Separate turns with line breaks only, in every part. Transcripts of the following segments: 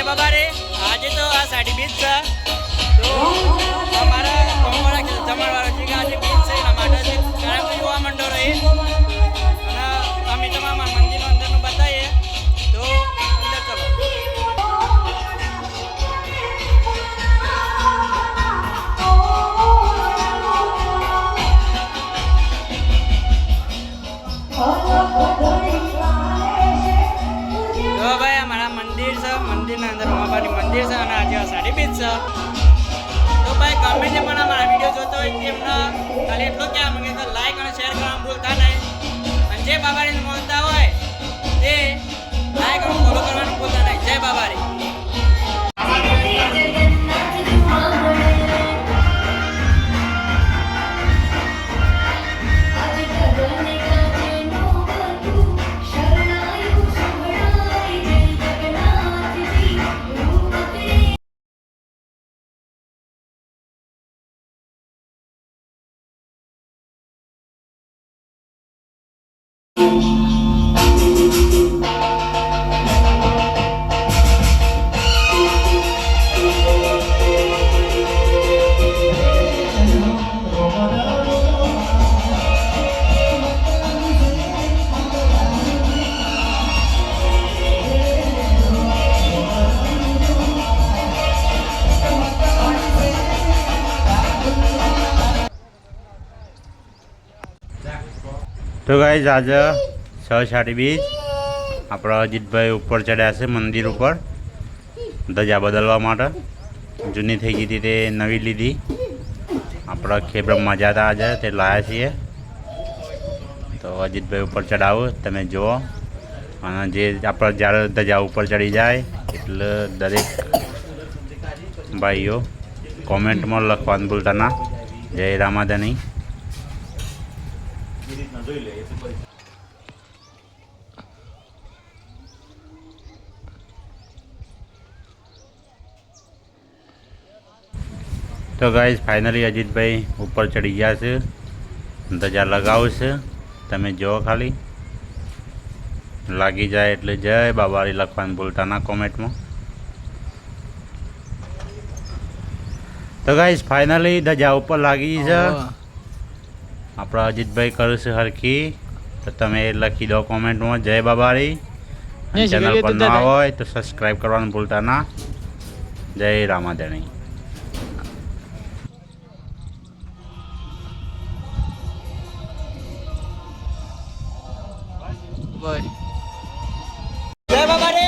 बाबा रे आज तो आ साड़ी बीच છે તો અમારા કોમવાળા કે જમણવાળો છે કે આજે બીચ છે એના માટે જે કાર્યક્રમ જોવા માંડો રહે અને અમે તમારા મંદિરનો અંદરનું બતાવીએ તો અંદર ચલો તો ભાઈ અમારા મંદિર છે મંદિરના અંદર ઉમાબાની મંદિર છે અને આજે સાડી બીચ છે તો ભાઈ ગમે તે પણ અમારા વિડીયો જોતો હોય તેમને ખાલી એટલું કહેવા માંગે કે લાઈક અને શેર કરવાનું ભૂલતા નહીં અને જે બાબારીને બોલતા હોય તે લાઈક અને ફોલો કરવાનું ભૂલતા નહીં જય બાબારી
तो गाइस आज 6:20 આપણા અજીતભાઈ ઉપર ચડ્યા છે મંદિર ઉપર ધજા બદલવા માટે જૂની થઈ ગઈ હતી તે નવી લીધી આપણા ખેબ્રમમાં જતા આજે તે લાયા છીએ તો અજીતભાઈ ઉપર ચડાવો તમે જુઓ અને જે આપણા જ્યારે ધજા ઉપર ચડી જાય એટલે દરેક ભાઈઓ કોમેન્ટમાં લખવાનું ભૂલતા ના જય રામાધણી तो गाइस फाइनली अजीतभाई ऊपर चढ़ी गया છે ધજા લગાવશે તમે જો ખાલી લાગી જાય એટલે જય બાબારી લખવાનું ભૂલતા ના કોમેન્ટમાં તો ગાइस फाइनली ધજા ઉપર લાગી છે આપણા અજીતભાઈ કરશે હરખી તો તમે લખી દો કોમેન્ટમાં જય બાબારી ચેનલ પર ન હોય તો સબસ્ક્રાઇબ કરવાનું ભૂલતા ના જય રામાધણી
જય બાબા રે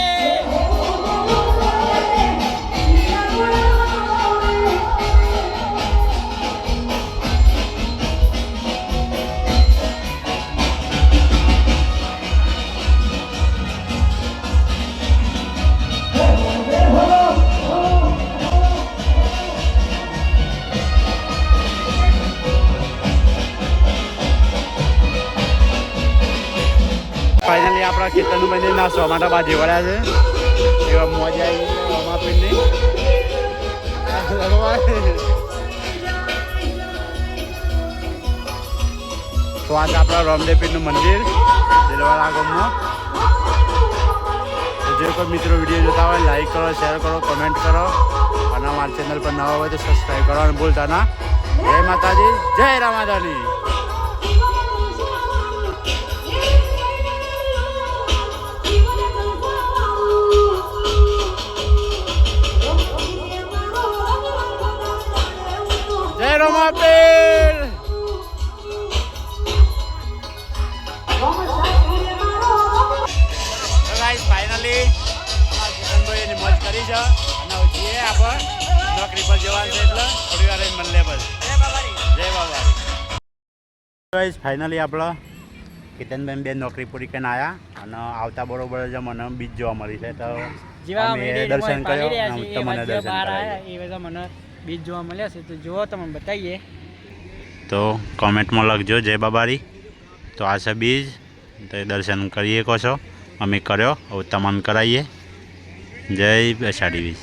फाइनली આપણા ખેતરનું મંદિર નાસવા માટે બાજી વળ્યા છે એવા મોજા આવી રમાપીરની તો આજ આપણા રામદેવપીરનું મંદિર દિલવાડા ગામમાં તો જે કોઈ મિત્રો વિડીયો જોતા હોય લાઈક કરો શેર કરો કમેન્ટ કરો અને અમારા ચેનલ પર નવા હોય તો સબસ્ક્રાઈબ કરવાનું ભૂલતા ના જય માતાજી જય રામાધણી જય રામાપીર ગાઈસ ફાઇનલી કિશનભાઈ એની મોજ કરી છે અને જઈએ આપણે નોકરી પર જવાનું છે એટલે થોડી વાર મળે બસ જય બાબારી ગાઈસ ફાઇનલી આપણા કિશનભાઈ બે નોકરી પૂરી કરીને આવ્યા અને આવતા બરોબર જ મને બીજ જોવા મળી છે તો દર્શન કર્યો તમને દર્શન કરાવ્યું
મને બીજ જોવા મળ્યા છે તો જુઓ તમને બતાવીએ
તો કોમેન્ટમાં લખજો જય બાબારી તો આ છે બીજ તો દર્શન કરીએ કહો છો અમે કર્યો હવે તમામ કરાવીએ જય અષાઢી બીજ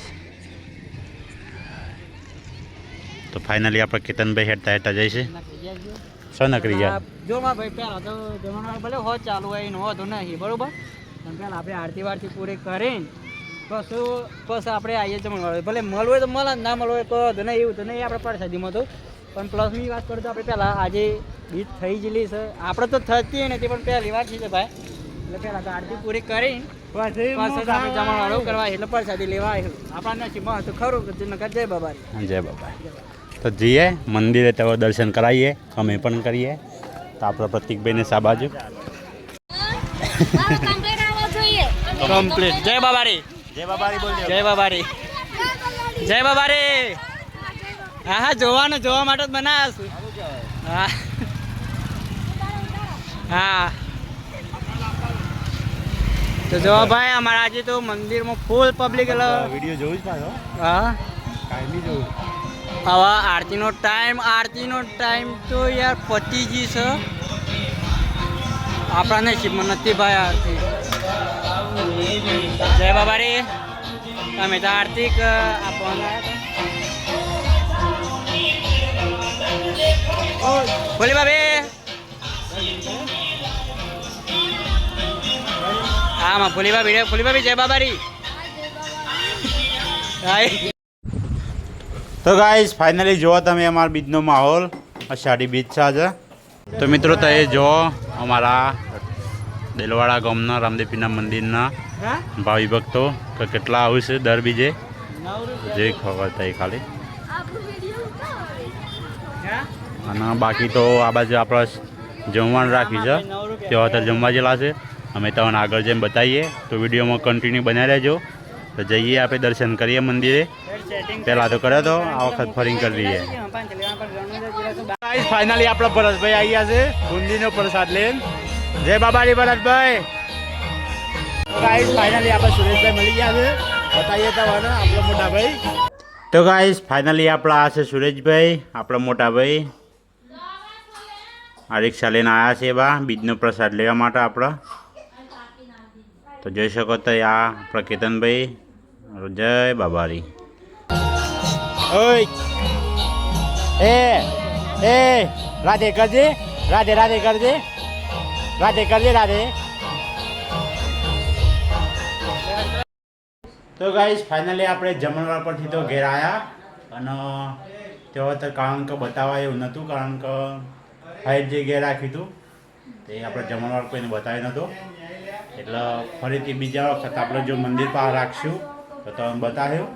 તો ફાઇનલી આપણે કેતનભાઈ હેઠતા હેઠતા જઈશે શું નકરી ગયા
જો માં ભાઈ પહેલા તો જમણવાર ભલે હોત ચાલુ હોય એનો હોતો નહીં બરોબર પણ પહેલાં આપણે આરતી વારતી પૂરી કરીને બસ આપણે આવીએ જમણવાર ભલે મળવું હોય તો મળે ના મળવું હોય તો વાંધો નહીં એવું તો નહીં આપણે પ્રસાદીમાં તો પણ પ્લસની વાત કરું તો આપણે પહેલાં આજે બીજ થઈ ગયેલી છે આપણે તો થતી નથી પણ પહેલી વાર છે ભાઈ એટલે પહેલાં તો આરતી પૂરી કરી પાછળ આપણે જમણવાળું કરવા એટલે પ્રસાદી લેવા આવ્યું આપણા નસીબમાં તો ખરું નકર જય બાબારી
જય બાબા. તો જઈએ મંદિરે તો દર્શન કરાવીએ, અમે પણ કરીએ. તો આપણા પ્રતિકભાઈને સા બાજુ
કમ્પ્લીટ. જય બાબારી,
જય બાબારી બોલ.
જય બાબારી, જય બાબારી. હા હા જોવાનું જોવા માટે જ બનાવ્યા છું. હા હા તો જોવા ભાઈ અમારા આજે તો મંદિરમાં ફૂલ પબ્લિક એટલે
વિડીયો જોવું જ પાછો
હા
કાંઈ બી જોવું.
હવે આરતીનો ટાઈમ તો યાર પતી ગઈ છે આપણા નસીબમાં નથી ભાઈ આરતી. જય બાબા રે અમે તો આરતી આપવાના બોલી બાબે હા માં ફૂલી ભાભી જય બાબારી.
તો ગાઈસ ફાઇનલી જુઓ તમે અમારા બીજનો માહોલ, અષાઢી બીજ છે આજે. તો મિત્રો તો એ જુઓ અમારા દેલવાડા ગામના રામદેવપીરના મંદિરના ભાવિ ભક્તો તો કેટલા આવશે દર બીજે જે ખબર થઈ ખાલી. અને બાકી તો આ બાજુ આપણે જમવાનું રાખ્યું છે તેઓ અત્યારે જમવા જેલા છે. અમે તમને આગળ જઈને બતાવીએ તો વિડીયોમાં કન્ટિન્યુ બનાવી રહેજો. તો જઈએ આપણે દર્શન કરીએ મંદિરે. પહેલાં તો કર્યો તો આ વખત ફરી કરી દઈએ. ફાઇનલી આપણા ભરતભાઈ આવ્યા છે બુંદીનો પ્રસાદ લઈને. જય બાબારી ભરતભાઈ. ગાઈસ ફાઇનલી આપણે સુરેશભાઈ મળી ગયા છે, બતાવીએ તો આપણો મોટા ભાઈ. તો ગાઈસ ફાઇનલી આપણા આ છે સુરેશભાઈ, આપણો મોટા ભાઈ. આ રિક્ષા લઈને આવ્યા છે બા બીજનો પ્રસાદ લેવા માટે આપણા. તો જોઈ શકો તો આ આપણા કેતનભાઈ. જય બાબારી. ઓય એ રાધે કરજે, રાધે રાધે કરજે, રાધે કરજે રાધે. તો ગાઈસ ફાઇનલી આપણે જમણવાર પરથી તો ઘેર આવ્યા અને તેઓ તો કારણ કે બતાવવા એવું નહોતું કારણ કે હાઈટ જે ઘેર રાખ્યું હતું તે આપણે જમણવાર કોઈને બતાવી નહોતું. એટલે ફરીથી બીજા વખત આપણે જો મંદિર પાસે રાખશું તો તમે બતાવ્યું.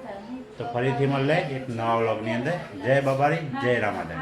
તો ફરીથી મળે એક નવા વ્લોગની અંદર. જય બાબારી, જય રામાધન.